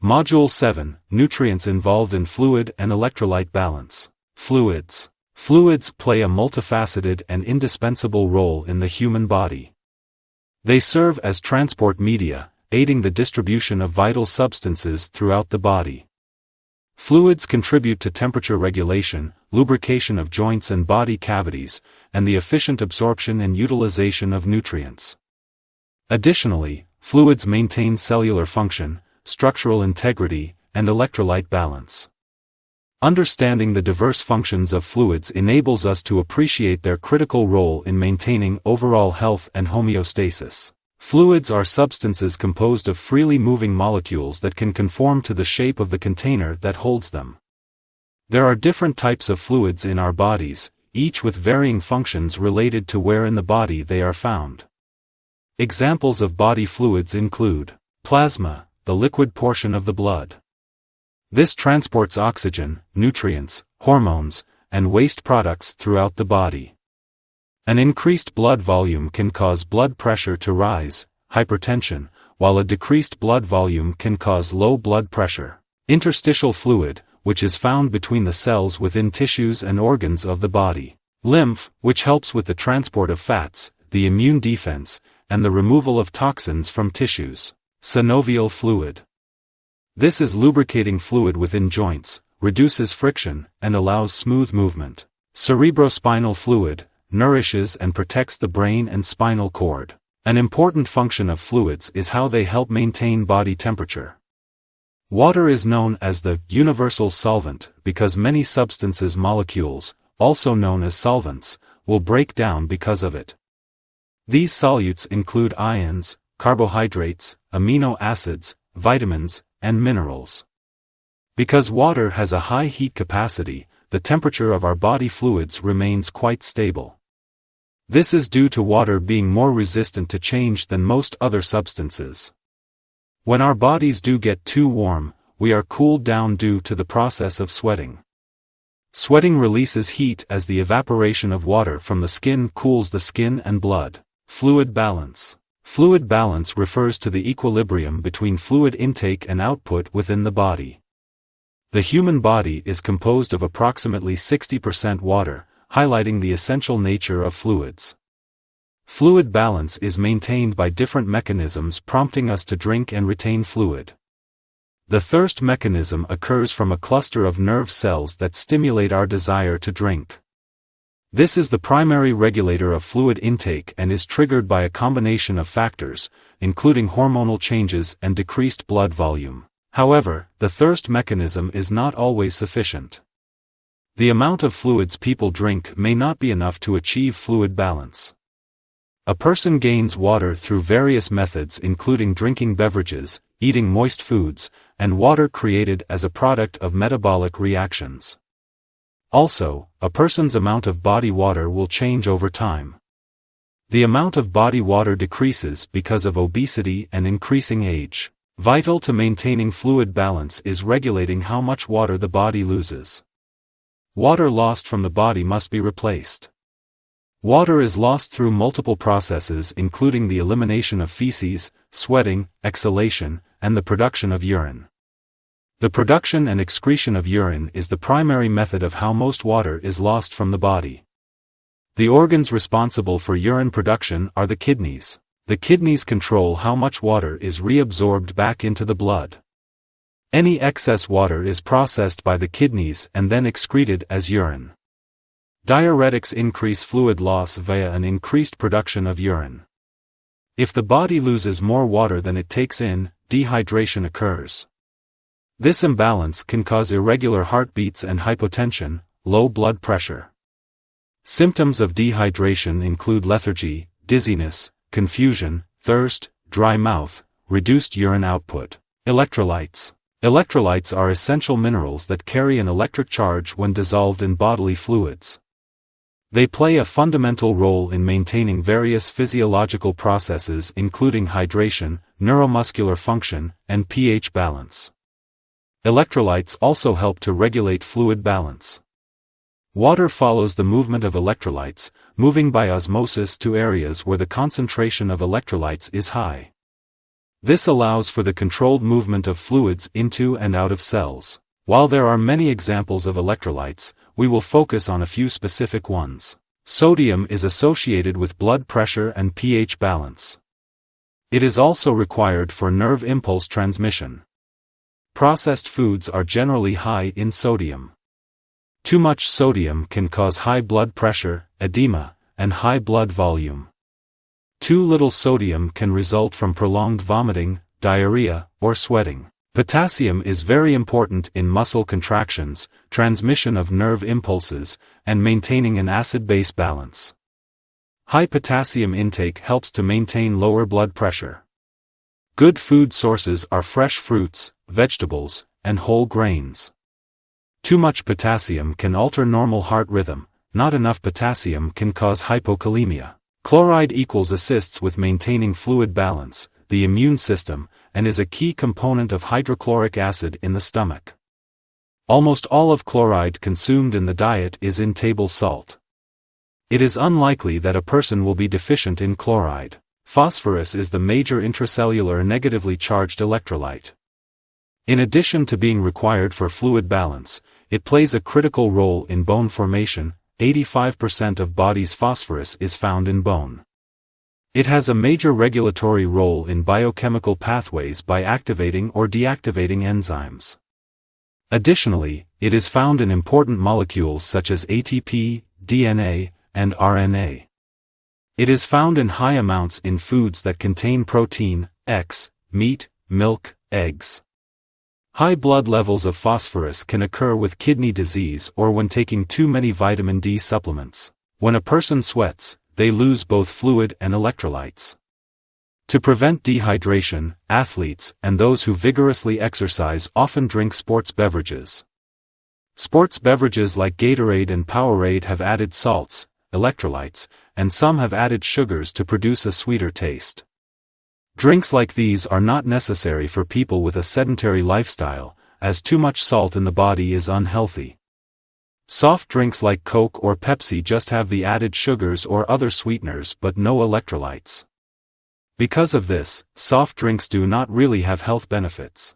Module 7, Nutrients involved in fluid and electrolyte balance. Fluids. Fluids play a multifaceted and indispensable role in the human body. They serve as transport media, aiding the distribution of vital substances throughout the body. Fluids contribute to temperature regulation, lubrication of joints and body cavities, and the efficient absorption and utilization of nutrients. Additionally, fluids maintain cellular function, structural integrity, and electrolyte balance. Understanding the diverse functions of fluids enables us to appreciate their critical role in maintaining overall health and homeostasis. Fluids are substances composed of freely moving molecules that can conform to the shape of the container that holds them. There are different types of fluids in our bodies, each with varying functions related to where in the body they are found. Examples of body fluids include plasma, the liquid portion of the blood. This transports oxygen, nutrients, hormones, and waste products throughout the body. An increased blood volume can cause blood pressure to rise, hypertension, while a decreased blood volume can cause low blood pressure. Interstitial fluid, which is found between the cells within tissues and organs of the body. Lymph, which helps with the transport of fats, the immune defense, and the removal of toxins from tissues. Synovial fluid. This is lubricating fluid within joints, reduces friction, and allows smooth movement. Cerebrospinal fluid, nourishes and protects the brain and spinal cord. An important function of fluids is how they help maintain body temperature. Water is known as the universal solvent because many substances' molecules, also known as solvents, will break down because of it. These solutes include ions, carbohydrates, amino acids, vitamins, and minerals. Because water has a high heat capacity, the temperature of our body fluids remains quite stable. This is due to water being more resistant to change than most other substances. When our bodies do get too warm, we are cooled down due to the process of sweating. Sweating releases heat as the evaporation of water from the skin cools the skin and blood. Fluid balance. Fluid balance refers to the equilibrium between fluid intake and output within the body. The human body is composed of approximately 60% water, highlighting the essential nature of fluids. Fluid balance is maintained by different mechanisms prompting us to drink and retain fluid. The thirst mechanism occurs from a cluster of nerve cells that stimulate our desire to drink. This is the primary regulator of fluid intake and is triggered by a combination of factors, including hormonal changes and decreased blood volume. However, the thirst mechanism is not always sufficient. The amount of fluids people drink may not be enough to achieve fluid balance. A person gains water through various methods including drinking beverages, eating moist foods, and water created as a product of metabolic reactions. Also, a person's amount of body water will change over time. The amount of body water decreases because of obesity and increasing age. Vital to maintaining fluid balance is regulating how much water the body loses. Water lost from the body must be replaced. Water is lost through multiple processes including the elimination of feces, sweating, exhalation, and the production of urine. The production and excretion of urine is the primary method of how most water is lost from the body. The organs responsible for urine production are the kidneys. The kidneys control how much water is reabsorbed back into the blood. Any excess water is processed by the kidneys and then excreted as urine. Diuretics increase fluid loss via an increased production of urine. If the body loses more water than it takes in, dehydration occurs. This imbalance can cause irregular heartbeats and hypotension, low blood pressure. Symptoms of dehydration include lethargy, dizziness, confusion, thirst, dry mouth, reduced urine output. Electrolytes. Electrolytes are essential minerals that carry an electric charge when dissolved in bodily fluids. They play a fundamental role in maintaining various physiological processes including hydration, neuromuscular function, and pH balance. Electrolytes also help to regulate fluid balance. Water follows the movement of electrolytes, moving by osmosis to areas where the concentration of electrolytes is high. This allows for the controlled movement of fluids into and out of cells. While there are many examples of electrolytes, we will focus on a few specific ones. Sodium is associated with blood pressure and pH balance. It is also required for nerve impulse transmission. Processed foods are generally high in sodium. Too much sodium can cause high blood pressure, edema, and high blood volume. Too little sodium can result from prolonged vomiting, diarrhea, or sweating. Potassium is very important in muscle contractions, transmission of nerve impulses, and maintaining an acid-base balance. High potassium intake helps to maintain lower blood pressure. Good food sources are fresh fruits, vegetables, and whole grains. Too much potassium can alter normal heart rhythm. Not enough potassium can cause hypokalemia. Chloride assists with maintaining fluid balance, the immune system, and is a key component of hydrochloric acid in the stomach. Almost all of chloride consumed in the diet is in table salt. It is unlikely that a person will be deficient in chloride. Phosphorus is the major intracellular negatively charged electrolyte. In addition to being required for fluid balance, it plays a critical role in bone formation. 85% of body's phosphorus is found in bone. It has a major regulatory role in biochemical pathways by activating or deactivating enzymes. Additionally, it is found in important molecules such as ATP, DNA, and RNA. It is found in high amounts in foods that contain protein, meat, milk, eggs. High blood levels of phosphorus can occur with kidney disease or when taking too many vitamin D supplements. When a person sweats, they lose both fluid and electrolytes. To prevent dehydration, athletes and those who vigorously exercise often drink sports beverages. Sports beverages like Gatorade and Powerade have added salts, electrolytes, and some have added sugars to produce a sweeter taste. Drinks like these are not necessary for people with a sedentary lifestyle, as too much salt in the body is unhealthy. Soft drinks like Coke or Pepsi just have the added sugars or other sweeteners but no electrolytes. Because of this, soft drinks do not really have health benefits.